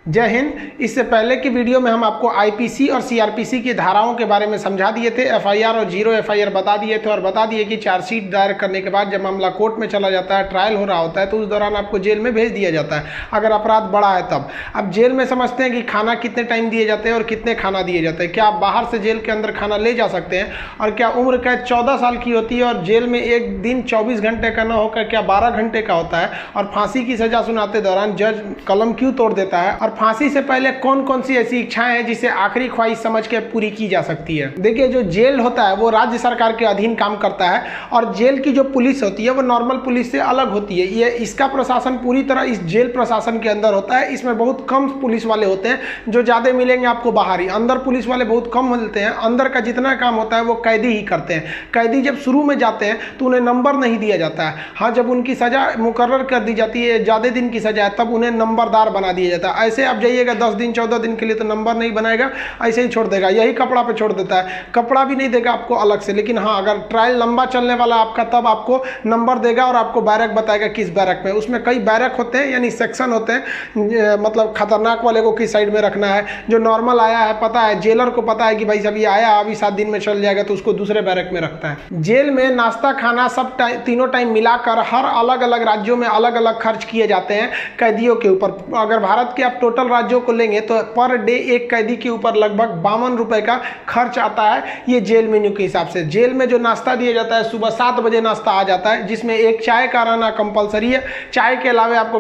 जय हिंद। इससे पहले की वीडियो में हम आपको आईपीसी और सीआरपीसी की धाराओं के बारे में समझा दिए थे। एफआईआर और जीरो एफआईआर बता दिए थे और बता दिए कि चार्जशीट दायर करने के बाद जब मामला कोर्ट में चला जाता है, ट्रायल हो रहा होता है, तो उस दौरान आपको जेल में भेज दिया जाता है अगर अपराध बड़ा है तब। अब जेल में समझते हैं कि खाना कितने टाइम दिए जाते हैं और कितने खाना दिए जाते हैं। क्या आप बाहर से जेल के अंदर खाना ले जा सकते हैं? और क्या उम्र कैद 14 साल की होती है और जेल में एक दिन 24 घंटे का न होकर क्या 12 घंटे का होता है? और फांसी की सजा सुनाते दौरान जज कलम क्यों तोड़ देता है? और फांसी से पहले कौन कौन सी ऐसी इच्छाएं हैं जिसे आखिरी ख्वाहिश समझ के पूरी की जा सकती है? देखिए, जो जेल होता है वो राज्य सरकार के अधीन काम करता है और जेल की जो पुलिस होती है वो नॉर्मल पुलिस से अलग होती है। ये इसका प्रशासन पूरी तरह इस जेल प्रशासन के अंदर होता है। इसमें बहुत कम पुलिस वाले होते हैं, जो ज़्यादा मिलेंगे आपको बाहर ही। अंदर पुलिस वाले बहुत कम मिलते हैं। अंदर का जितना काम होता है वो कैदी ही करते हैं। कैदी जब शुरू में जाते हैं तो उन्हें नंबर नहीं दिया जाता है। हाँ, जब उनकी सजा मुकर्रर कर दी जाती है, ज़्यादा दिन की सजा है, तब उन्हें नंबरदार बना दिया जाता है। ऐसे आप जाइएगा 10 दिन 14 दिन के लिए तो नंबर नहीं बनाएगा, ऐसे ही छोड़ देगा। यही कपड़ा पे छोड़ देता है, कपड़ा भी नहीं देगा आपको अलग से। लेकिन हाँ, अगर ट्रायल लंबा चलने वाला आपका तब आपको नंबर देगा और आपको बैरक बताएगा किस बैरक में। उसमें कई बैरक होते हैं, यानी सेक्शन होते हैं। मतलब खतरनाक वाले को किस साइड में रखना है, जो नॉर्मल आया है पता है, जेलर को पता है कि भाई सब ये आया अभी 7 दिन में चल जाएगा, तो उसको दूसरे बैरक में रखता है। जेल में नाश्ता खाना सब तीनों टाइम मिलाकर हर अलग अलग राज्यों में अलग अलग खर्च किए जाते हैं कैदियों के ऊपर। अगर भारत के आप टोटल राज्यों को लेंगे तो पर डे एक कैदी के ऊपर लगभग 52 रुपए का खर्च आता है, ये जेल मेन्यू के हिसाब से। जेल में जो नाश्ता दिया जाता है, सुबह 7 बजे नाश्ता आ जाता है, जिसमें एक चाय का रहना कंपलसरी है। चाय के अलावा आपको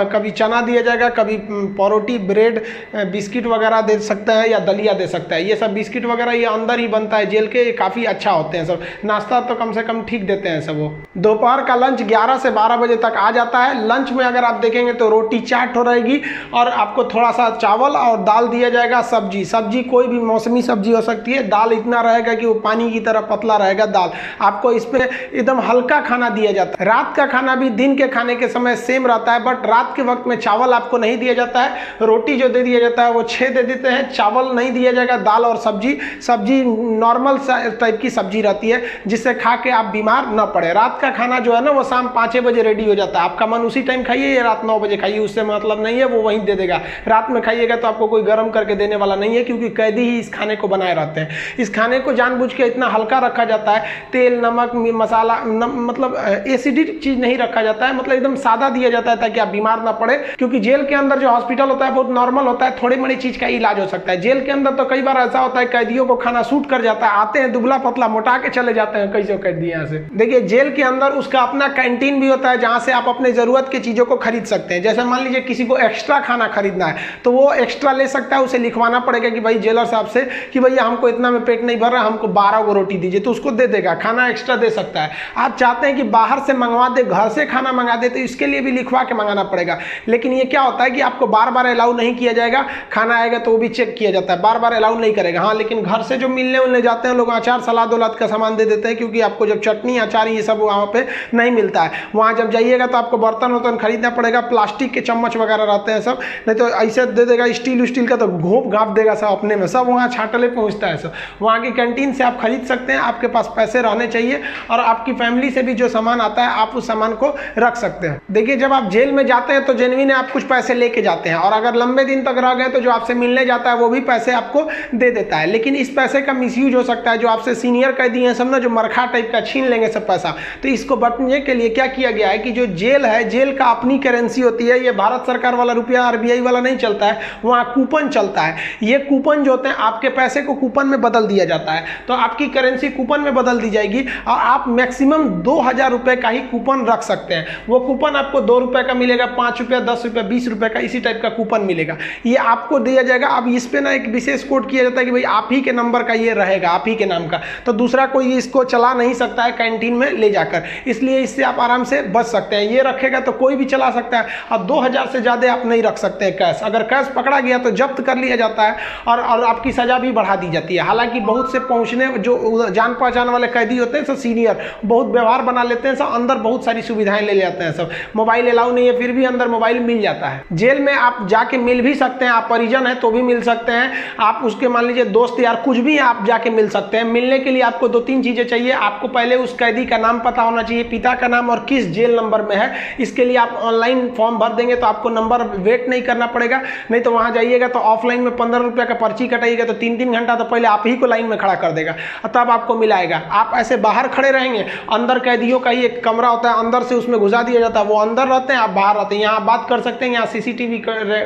कभी चना दिया जाएगा, कभी परोटी, ब्रेड, बिस्किट वगैरह दे सकता है या दलिया दे सकता है। ये सब बिस्किट वगैरह ये अंदर ही बनता है जेल के, काफ़ी अच्छा होते हैं सब। नाश्ता तो कम से कम ठीक देते हैं सब। वो दोपहर का लंच 11 से 12 बजे तक आ जाता है। लंच में अगर आप देखेंगे तो रोटी चाट हो रहेगी और आपको थोड़ा सा चावल और दाल दिया जाएगा। सब्जी कोई भी मौसमी सब्जी हो सकती है। दाल इतना रहेगा कि वो पानी की तरह पतला रहेगा दाल। आपको इस पे एकदम हल्का खाना दिया जाता है। रात का खाना भी दिन के खाने के समय सेम रहता है, बट रात के वक्त में चावल आपको नहीं दिया जाता है। रोटी जो दे दिया जाता है वो 6 दे देते हैं, चावल नहीं दिया जाएगा। दाल और सब्जी नॉर्मल टाइप की सब्जी रहती है, जिससे खा के आप बीमार न पड़े। रात का खाना जो है ना वो शाम 5 बजे रेडी हो जाता है। आपका मन उसी टाइम खाइए या रात 9 बजे खाइए, उससे मतलब नहीं है, वो वहीं दे देगा। रात में खाइएगा तो आपको कोई गर्म करके देने वाला नहीं है, क्योंकि कैदी ही इस खाने को बनाए रहते हैं। इस खाने को जानबूझ के इतना हल्का रखा जाता है, तेल नमक मसाला मतलब एसिडिक चीज नहीं रखा जाता है, मतलब एकदम सादा दिया जाता है ताकि आप बीमार ना पड़े। क्योंकि जेल के अंदर जो हॉस्पिटल होता है बहुत नॉर्मल होता है, थोड़ी बड़ी चीज का इलाज हो सकता है। जेल के अंदर तो कई बार ऐसा होता है कैदियों को खाना सूट कर जाता है, आते हैं दुबला पतला मोटा के चले जाते हैं कई सौ कैदी यहाँ से। देखिए, जेल के अंदर उसका अपना कैंटीन भी होता है, जहाँ से आप अपने जरूरत की चीजों को खरीद सकते हैं। जैसे मान लीजिए किसी को एक्स्ट्रा खाना खरीदना है तो वो एक्स्ट्रा ले सकता है। उसे लिखवाना पड़ेगा कि भाई जेलर साहब से कि भैया हमको इतना में पेट नहीं भर रहा, हमको 12 को रोटी दीजिए, तो उसको दे देगा, खाना एक्स्ट्रा दे सकता है। आप चाहते हैं कि बाहर से मंगवा दे, घर से खाना मंगा दे, तो इसके लिए भी लिखवा के मंगाना पड़ेगा। लेकिन ये क्या होता है कि आपको बार बार अलाउ नहीं किया जाएगा। खाना आएगा तो वो भी चेक किया जाता है, बार बार अलाउ नहीं करेगा। हाँ, लेकिन घर से जो मिलने उलने जाते हैं लोग, अचार सलाद उलाद का सामान दे देते हैं, क्योंकि आपको जब चटनी अचार ये सब वहाँ पे नहीं मिलता है। वहाँ जब जाइएगा तो आपको बर्तन वर्तन खरीदना पड़ेगा, प्लास्टिक के चम्मच वगैरह रहते हैं सब, नहीं तो ऐसे दे देगा स्टील का तो घोप घाप देगा सब अपने में, सब वहाँ छाटले पहुँचता है सब। वहाँ की कैंटीन से आप खरीद सकते हैं, आपके पास पैसे रहने चाहिए और आपकी फैमिली से भी जो सामान आता है आप उस सामान को रख सकते हैं। देखिए, जब आप जेल में जाते हैं तो जेन्युइन आप कुछ पैसे लेके जाते हैं, और अगर लंबे दिन तक रह गए तो जो आपसे मिलने जाता है वो भी पैसे आपको दे देता है। लेकिन इस पैसे का मिसयूज हो सकता है। जो आपसे सीनियर कैदी हैं सब ना, जो मरखा टाइप का छीन लेंगे सब पैसा। तो इसको बचने के लिए क्या किया गया है कि जो जेल है, जेल का अपनी करेंसी होती है। ये भारत सरकार वाला रुपया RBI वाला नहीं चलता है, वहाँ कूपन चलता है। ये कूपन जो होते हैं, आपके पैसे को कूपन में बदल दिया जाता है, तो आपकी करेंसी कूपन में बदल दी जाएगी और आप मैक्सिमम 2000 रुपए का ही कूपन रख सकते हैं। वो कूपन आपको 2 रुपए का मिलेगा, 5 रुपया, 10 रुपया, 20 रुपए का, इसी टाइप का कूपन मिलेगा। ये आपको दिया जाएगा। अब इस पे ना एक विशेष कोड किया जाता है कि भाई आप ही के नंबर का ये रहेगा, आप ही के नाम का, तो दूसरा कोई इसको चला नहीं सकता है कैंटीन में ले जाकर। इसलिए इससे आप आराम से बच सकते हैं। ये रखेगा तो कोई भी चला सकता है। और 2000 से ज्यादा आप नहीं रख सकते हैं कैश। अगर कैश पकड़ा गया तो जब्त कर लिया जाता है और आपकी सजा भी बढ़ा दी जाती है। हालांकि बहुत से पहुंचने जो जान पहचान वाले कैदी होते हैं सब सीनियर, बहुत व्यवहार बना लेते हैं सब, अंदर बहुत सारी सुविधाएं ले लेते हैं सब। मोबाइल अलाउ नहीं है, फिर भी अंदर मोबाइल मिल जाता है। जेल में आप जाके मिल भी सकते हैं, आप परिजन हैं तो भी मिल सकते हैं, आप उसके मान लीजिए दोस्त यार कुछ भी आप जाके मिल सकते हैं। मिलने के लिए आपको 2-3 चीजें चाहिए। आपको पहले उस कैदी का नाम पता होना चाहिए, पिता का नाम और किस जेल नंबर में है। इसके लिए आप ऑनलाइन फॉर्म भर देंगे तो आपको नंबर वेट नहीं करना पड़ेगा, नहीं तो वहाँ जाइएगा तो ऑफलाइन में 15 रुपये का पर्ची कटाइएगा तो 3-3 घंटा तो पहले आप ही को लाइन में खड़ा कर देगा और तब आपको मिलाएगा। आप ऐसे बाहर खड़े रहेंगे, अंदर कैदियों का ही एक कमरा होता है, अंदर से उसमें घुसा दिया जाता है, वो अंदर रहते हैं, आप बाहर रहते हैं। यहाँ आप बात कर सकते हैं, यहाँ CCTV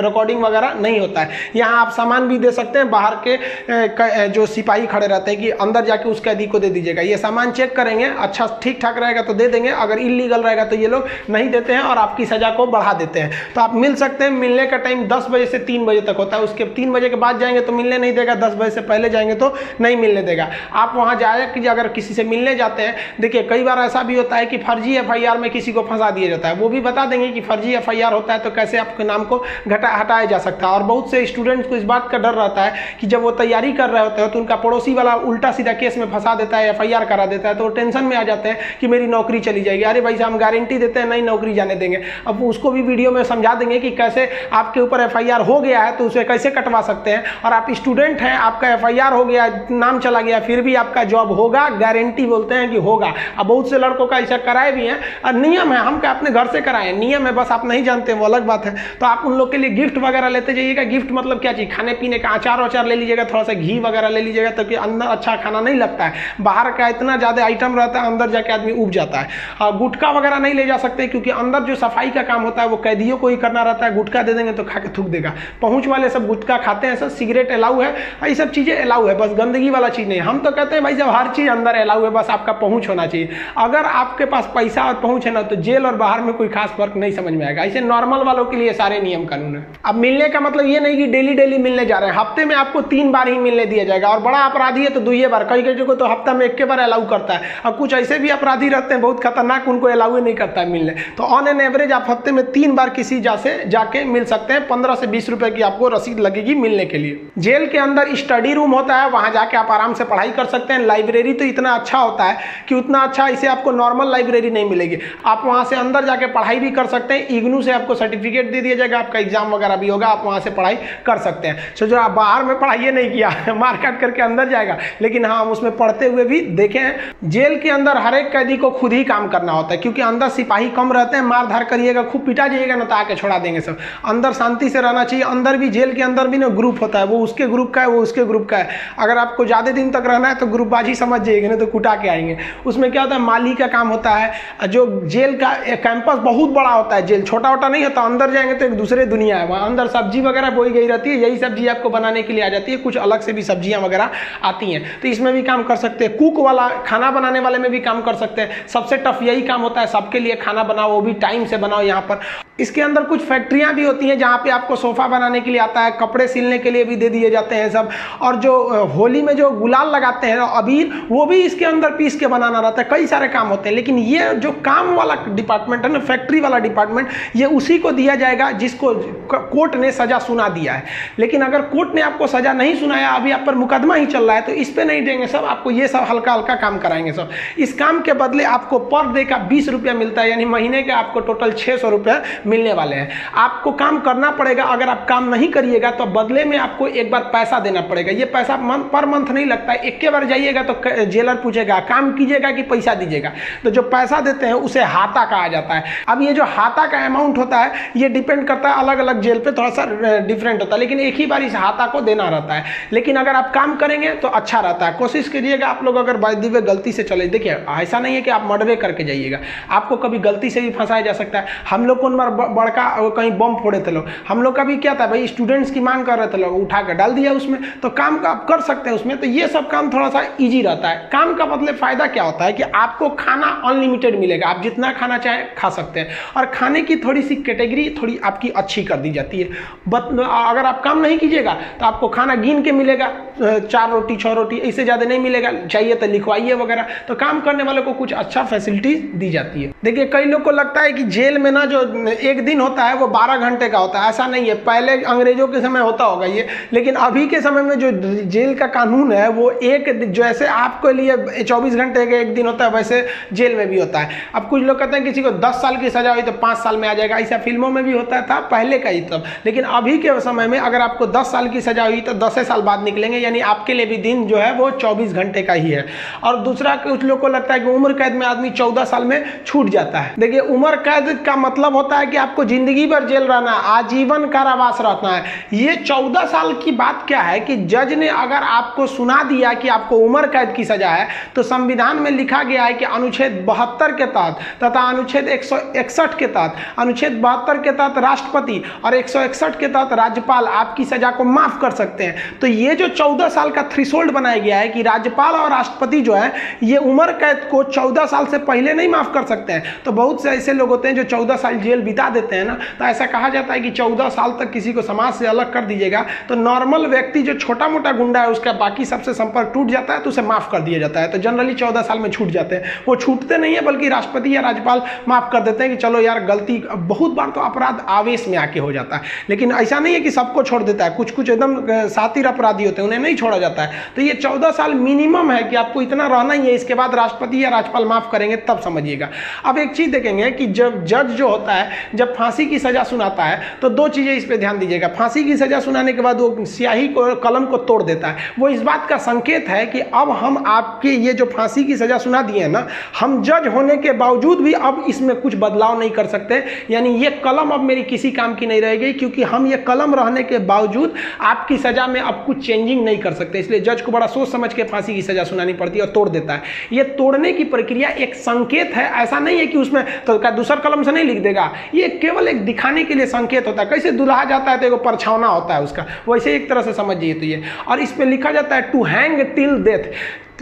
रिकॉर्डिंग वगैरह नहीं होता है। यहाँ आप सामान भी दे सकते हैं, बाहर के जो सिपाही खड़े रहते हैं कि अंदर जाके उस कैदी को दे दीजिएगा, ये सामान चेक करेंगे, अच्छा ठीक ठाक रहेगा तो दे देंगे, अगर इलीगल रहेगा तो ये लोग नहीं देते हैं और आपकी सजा को बढ़ा देते हैं। तो आप मिल सकते हैं। मिलने का टाइम 10 बजे से 3 बजे तक होता है, उसके 3 बजे के बाद जाएंगे तो मिलने नहीं देगा, 10 बजे से पहले जाएंगे तो नहीं मिलने देगा। आप वहाँ जाए कि अगर किसी से मिलने जाते हैं, देखिए कई बार ऐसा भी होता है कि फर्जी FIR में किसी को फंसा दिया जाता है, वो भी बता देंगे कि फर्जी FIR होता है तो कैसे आपके नाम को हटाया जा सकता है। और बहुत से स्टूडेंट्स को इस बात का डर रहता है कि जब वो तैयारी कर रहे होते हैं तो उनका पड़ोसी वाला उल्टा सीधा केस में फंसा देता है, FIR करा देता है, तो वो टेंशन में आ जाते हैं कि मेरी नौकरी चली जाएगी। अरे भाई साहब, हम गारंटी देते हैं नहीं नौकरी जाने देंगे। अब उसको भी वीडियो में समझा देंगे कि कैसे आपके ऊपर FIR हो गया है तो उसे कैसे कटवा सकते हैं, और आप स्टूडेंट हैं, आपका FIR हो गया, नाम चला गया, फिर भी आपका जॉब होगा, गारंटी बोलते हैं कि होगा। अब बहुत से लड़कों का ऐसा कराए भी हैं, और नियम है, हम क्या अपने घर से कराएं, नियम है, बस आप नहीं जानते वो अलग बात है। तो आप उन लोग के लिए गिफ्ट वगैरह लेते जाइएगा। गिफ्ट मतलब क्या चीज़, खाने पीने का अचार ले लीजिएगा, थोड़ा सा घी वगैरह ले लीजिएगा, ताकि अंदर अच्छा खाना नहीं लगता है, बाहर का इतना ज़्यादा आइटम रहता है, अंदर जाके आदमी उब जाता है। गुटखा वगैरह नहीं ले जा सकते, क्योंकि अंदर जो सफाई का काम होता है वो कैदियों को ही करना रहता है। गुटखा दे देंगे तो खा के थूक देगा। पहुँच वाले सब गुटखा खाते हैं, सब सिगरेट अलाउ है, ये सब चीज़ें अलाउ है, बस गंदगी वाला चीज़ नहीं। हम तो कहते हैं भाई जब हर चीज़ अंदर अलाउ है, बस आपका पहुँच होना चाहिए। अगर आपके पास पैसा और पहुँच है ना, तो जेल और बाहर में कोई खास फर्क नहीं समझ में आएगा। ऐसे नॉर्मल वालों के लिए सारे नियम कानून है। अब मिलने का मतलब ये नहीं कि डेली मिलने जा रहे हैं, हफ्ते में आपको 3 बार ही मिलने दिया जाएगा, और बड़ा अपराधी है तो 2 बार, कई को तो हफ्ता में 1 बार अलाउ करता है। और कुछ ऐसे भी अपराधी रहते हैं बहुत खतरनाक, उनको अलाउ नहीं करता है मिलने। तो ऑन एन एवरेज आप हफ्ते में 3 बार किसी से जाके मिल सकते हैं। 15 से 20 रुपए की आपको रसीद लगेगी मिलने के लिए। जेल के अंदर स्टडी रूम होता है, वहां जाके आप आराम से पढ़ाई कर सकते हैं। लाइब्रेरी तो इतना अच्छा होता है कि उतना अच्छा इसे आपको नॉर्मल लाइब्रेरी नहीं मिलेगी। आप वहां से अंदर जाके पढ़ाई भी कर सकते हैं। इग्नू से आपको सर्टिफिकेट दे दिया जाएगा, आपका एग्जाम वगैरह भी होगा, आप वहां से पढ़ाई कर सकते हैं। सो जो आप बाहर में पढ़ाई नहीं किया मार काट करके अंदर जाएगा, लेकिन हाँ हम उसमें पढ़ते हुए भी देखे हैं। जेल के अंदर हर एक कैदी को खुद ही काम करना होता है, क्योंकि अंदर सिपाही कम रहते हैं। मार धार करिएगा, खूब पिटा जाइएगा ना तो आके छोड़ा देंगे सब। अंदर शांति से रहना चाहिए। अंदर भी, जेल के अंदर भी ना ग्रुप होता है, वो उसके ग्रुप का है, वो उसके ग्रुप का है। अगर आपको ज़्यादा दिन तक रहना है तो ग्रुपबाजी समझ जाइएगा, ना तो कुटा के आएंगे। उसमें क्या होता है, माली का काम होता है। जो जेल का कैंपस बहुत बड़ा होता है, जेल छोटा छोटा नहीं होता। अंदर जाएंगे तो एक दूसरे दुनिया है, वहाँ अंदर सब्जी वगैरह बोई गई रहती है, यही सब्जी आपको बनाने के लिए आ जाती है। कुछ अलग से भी सब्जियां वगैरह आती हैं, तो इसमें भी काम कर सकते हैं। कुक वाला, खाना बनाने वाले में भी काम कर सकते हैं। सबसे टफ यही काम होता है, सबके लिए खाना बनाओ, वो भी टाइम से बनाओ। यहाँ पर इसके अंदर कुछ फैक्ट्रियां भी होती हैं जहाँ पे आपको सोफा बनाने के लिए आता है, कपड़े सिलने के लिए भी दे दिए जाते हैं सब। और जो होली में जो गुलाल लगाते हैं अबीर, वो भी इसके अंदर पीस के बनाना रहता है। कई सारे काम होते हैं, लेकिन ये जो काम वाला डिपार्टमेंट है ना, फैक्ट्री वाला डिपार्टमेंट, ये उसी को दिया जाएगा जिसको कोर्ट ने सजा सुना दिया है। लेकिन अगर कोर्ट ने आपको सजा नहीं सुनाया, अभी आप पर मुकदमा ही चल रहा है, तो इस पे नहीं देंगे सब, आपको ये सब हल्का हल्का काम कराएंगे सब। इस काम के बदले आपको पर डे का 20 रुपया मिलता है, यानी महीने का आपको टोटल 600 रुपया मिलने वाले हैं। आपको काम करना पड़ेगा। अगर आप काम नहीं करिएगा तो बदले में आपको एक बार पैसा देना पड़ेगा। ये पैसा पर मंथ नहीं लगता है, एक बार जाइएगा तो जेलर पूछेगा काम कीजिएगा कि पैसा दीजिएगा। तो जो पैसा देते हैं उसे हाता कहा जाता है। अब ये जो हाता का अमाउंट होता है, ये डिपेंड करता है, अलग अलग जेल पे थोड़ा सा डिफरेंट होता है, लेकिन एक ही बार इस हाता को देना रहता है। लेकिन अगर आप काम करेंगे तो अच्छा रहता है। कोशिश करिएगा आप लोग, अगर बाय द वे गलती से चले, देखिए ऐसा नहीं है कि आप मर्डर करके जाइएगा, आपको कभी गलती से भी फंसाया जा सकता है। हम लोग को बड़का कहीं बम फोड़े थे लोग, हम लोग का भी क्या था भाई, स्टूडेंट्स की मांग कर रहे थे लोग, उठा कर डाल दिया उसमें, तो काम का आप कर सकते हैं उसमें। तो ये सब काम थोड़ा सा इजी रहता है। काम का मतलब फायदा क्या होता है कि आपको खाना अनलिमिटेड मिलेगा, आप जितना खाना चाहे खा सकते हैं। और खाने की थोड़ी सी कैटेगरी थोड़ी आपकी अच्छी कर दी जाती है। अगर आप काम नहीं कीजिएगा तो आपको खाना गिन के मिलेगा, 4 रोटी 6 रोटी, इससे ज़्यादा नहीं मिलेगा, चाहिए तो लिखवाइए वगैरह। तो काम करने वालों को कुछ अच्छा फैसिलिटीज दी जाती है। देखिए कई लोग को लगता है कि जेल में ना जो एक दिन होता है वो 12 घंटे का होता है, ऐसा नहीं है। पहले अंग्रेजों के समय होता होगा ये, लेकिन अभी के समय में जो जेल का कानून है वो एक, जैसे आपके लिए 24 घंटे का एक दिन होता है, वैसे जेल में भी होता है। अब कुछ लोग कहते हैं किसी को 10 साल की सजा हुई तो 5 साल में आ जाएगा, ऐसा फिल्मों में भी होता था पहले का ही तब। लेकिन अभी के समय में अगर आपको 10 साल की सजा हुई तो 10 साल बाद निकलेंगे, यानी आपके लिए भी दिन जो है वो 24 घंटे का ही है। और दूसरा, कुछ लोग को लगता है कि उम्र कैद में आदमी 14 साल में छूट जाता है। देखिए उम्र कैद का मतलब होता है कि आपको जिंदगी भर जेल रहना, आजीवन कारावास रहना है। ये 14 साल की बात क्या है कि जज ने अगर आपको सुना दिया कि आपको उम्र कैद की सजा है, तो संविधान में लिखा गया है कि अनुच्छेद 72 के तहत तथा अनुच्छेद 161 के तहत, अनुच्छेद 72 के तहत राष्ट्रपति और 161 के तहत राज्यपाल आपकी सजा को माफ कर सकते हैं। तो ये जो 14 साल का थ्रेशोल्ड बनाया गया है कि राज्यपाल और राष्ट्रपति जो है ये उम्र कैद को 14 साल से पहले नहीं माफ कर सकते हैं। तो बहुत से ऐसे लोग होते हैं जो 14 साल जेल बिता देते हैं ना, तो ऐसा कहा जाता है कि 14 साल तक किसी को समाज से अलग कर दीजिएगा तो नॉर्मल व्यक्ति जो छोटा मोटा गुंडा है उसका बाकी सबसे संपर्क टूट जाता है, तो उसे माफ कर दिया जाता है। तो जनरली 14 साल में छूट जाते हैं। वो छूटते नहीं है बल्कि राष्ट्रपति या राज्यपाल माफ कर देते हैं कि चलो यार गलती, बहुत बार तो अपराध आवेश में आके हो जाता है, लेकिन ऐसा नहीं है कि सबको छोड़ देता है। कुछ कुछ एकदम सातिर अपराधी होते हैं, उन्हें नहीं छोड़ा जाता है। तो ये 14 साल मिनिमम है कि आपको इतना रहना ही है, इसके बाद राष्ट्रपति या राज्यपाल माफ करेंगे तब समझिएगा। अब एक चीज देखेंगे कि जब जज जो होता है जब फांसी की सजा सुनाता है तो दो चीजें इस पे ध्यान दीजिएगा। फांसी की सजा सुनाने के बाद वो स्याही को, कलम को तोड़ देता है। वो इस बात का संकेत है कि अब हम आपके ये जो फांसी की सजा सुना दिए हैं ना, हम जज होने के बावजूद भी अब इसमें कुछ बदलाव नहीं कर सकते। यानी ये कलम अब मेरी किसी काम की नहीं रहेगी, क्योंकि हम ये कलम रहने के बावजूद आपकी सजा में अब कुछ चेंजिंग नहीं कर सकते। इसलिए जज को बड़ा सोच समझ के फांसी की सजा सुनानी पड़ती है और तोड़ देता है। ये तोड़ने की प्रक्रिया एक संकेत है, ऐसा नहीं है कि उसमें तो दूसर कलम से नहीं लिख देगा। ये केवल एक दिखाने के लिए संकेत होता है। कैसे दुल्हा जाता है तो एक परछावना होता है उसका, वैसे एक तरह से समझिए। तो ये और इस पे लिखा जाता है टू हैंग टिल डेथ,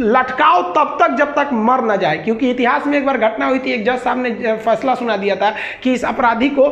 लटकाओ तब तक जब तक मर न जाए। क्योंकि इतिहास में एक बार घटना हुई थी, एक जज साहब ने फैसला सुना दिया था कि इस अपराधी को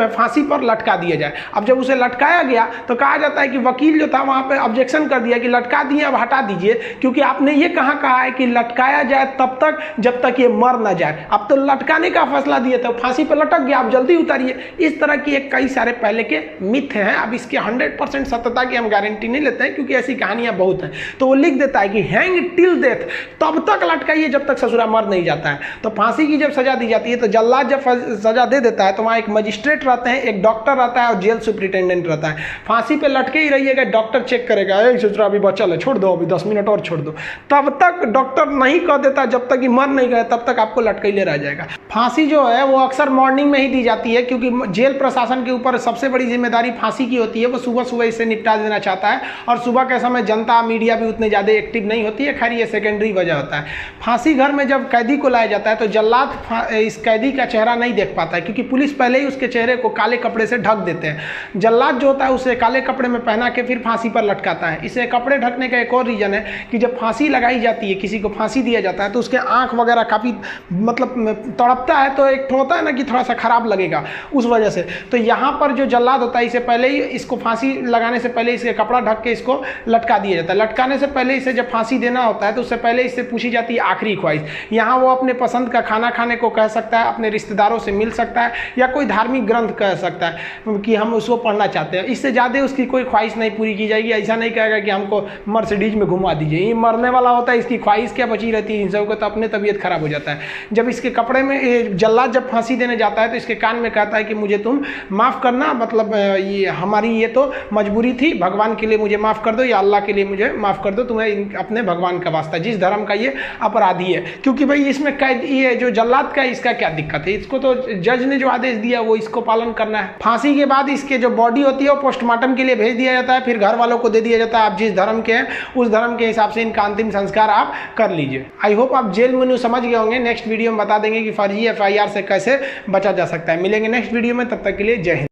फांसी पर लटका दिया जाए। अब जब उसे लटकाया गया तो कहा जाता है कि वकील जो था वहां पे ऑब्जेक्शन कर दिया कि लटका दिए, अब हटा दीजिए, क्योंकि आपने ये कहा है कि लटकाया जाए तब तक जब तक ये मर न जाए। अब तो लटकाने का फैसला दिए थे, फांसी पर लटक गया, आप जल्दी उतारिए। इस तरह की एक कई सारे पहले के मिथ हैं। अब इसके 100% सत्यता की हम गारंटी नहीं लेते हैं, क्योंकि ऐसी कहानियां बहुत हैं। तो वो लिख देता है कि हैंग टिल डेथ, तब तक लटकाइए जब तक ससुरा मर नहीं जाता है। तो फांसी की जब सजा दी जाती है तो जल्लाद जब सजा दे देता है तो वहां एक मजिस्ट्रेट रहते हैं, एक डॉक्टर रहता है और जेल सुप्रिटेंडेंट रहता है। फांसी पे लटके ही रहिएगा, डॉक्टर चेक करेगा, ससुरा अभी बचल है, छोड़ दो, अभी 10 मिनट और छोड़ दो। तब तक डॉक्टर नहीं कह देता, जब तक कि मर नहीं गए तब तक आपको लटकैले रह जाएगा। फांसी जो है वो अक्सर मॉर्निंग में ही दी जाती है, क्योंकि जेल प्रशासन के ऊपर सबसे बड़ी जिम्मेदारी फांसी की होती है। वो सुबह सुबह इसे निपटा देना चाहता है, और सुबह के समय जनता मीडिया भी उतने ज़्यादा एक्टिव नहीं होती है। खैर ये सेकेंडरी वजह होता है। फांसी घर में जब कैदी को लाया जाता है तो जल्लाद इस कैदी का चेहरा नहीं देख पाता है, क्योंकि पुलिस पहले ही उसके चेहरे को काले कपड़े से ढक देते हैं। जल्लाद जो होता है उसे काले कपड़े में पहना के फिर फांसी पर लटकाता है। इसे कपड़े ढकने का एक और रीजन है कि जब फांसी लगाई जाती है, किसी को फांसी दिया जाता है, तो उसके आंख वगैरह काफ़ी मतलब तड़पता है, तो एक होता है ना कि थोड़ा सा खराब लगेगा उस वजह से। तो यहाँ पर जो जल्लाद होता है इसे पहले ही, इसको फांसी लगाने से पहले इसके कपड़ा ढक के इसको लटका दिया जाता है। लटकाने से पहले इसे जब फांसी देना होता है तो उससे पहले इससे पूछी जाती है आखिरी ख्वाहिश। यहाँ वो अपने पसंद का खाना खाने को कह सकता है, अपने रिश्तेदारों से मिल सकता है, या कोई धार्मिक ग्रंथ कह सकता है कि हम उसको पढ़ना चाहते हैं। इससे ज़्यादा उसकी कोई ख्वाहिश नहीं पूरी की जाएगी। ऐसा नहीं कहेगा कि हमको मर्सिडीज में घुमा दीजिए, ये मरने वाला होता है, इसकी ख्वाहिश क्या बची रहती है। इन सबको तो अपने तबीयत खराब हो जाता है। जब इसके कपड़े में जल्लाद जब फांसी देने जाता है तो इसके कान में कहता है कि मुझे तुम माफ़ करना, मतलब ये हमारी ये तो मजबूरी थी, भगवान के लिए मुझे माफ़ कर दो, या अल्लाह के लिए मुझे माफ़ कर दो, तुम्हें अपने भगवान का वास्ता, जिस धर्म का ये अपराधी है। क्योंकि भाई इसमें कैद, ये जो जल्लाद का, इसका क्या दिक्कत है? इसको तो जज ने जो आदेश दिया वो इसको पालन करना है। फांसी के बाद इसके जो बॉडी होती है वो पोस्टमार्टम के लिए भेज दिया जाता है, फिर घर वालों को दे दिया जाता है। आप जिस धर्म के हैं उस धर्म के हिसाब से इनका अंतिम संस्कार आप कर लीजिए। आई होप आप जेल मेनू समझ गए होंगे। नेक्स्ट वीडियो में बता देंगे कि फर्जी FIR से कैसे बचा जा सकता है। मिलेंगे नेक्स्ट वीडियो में, तब तक के लिए जय हिंद।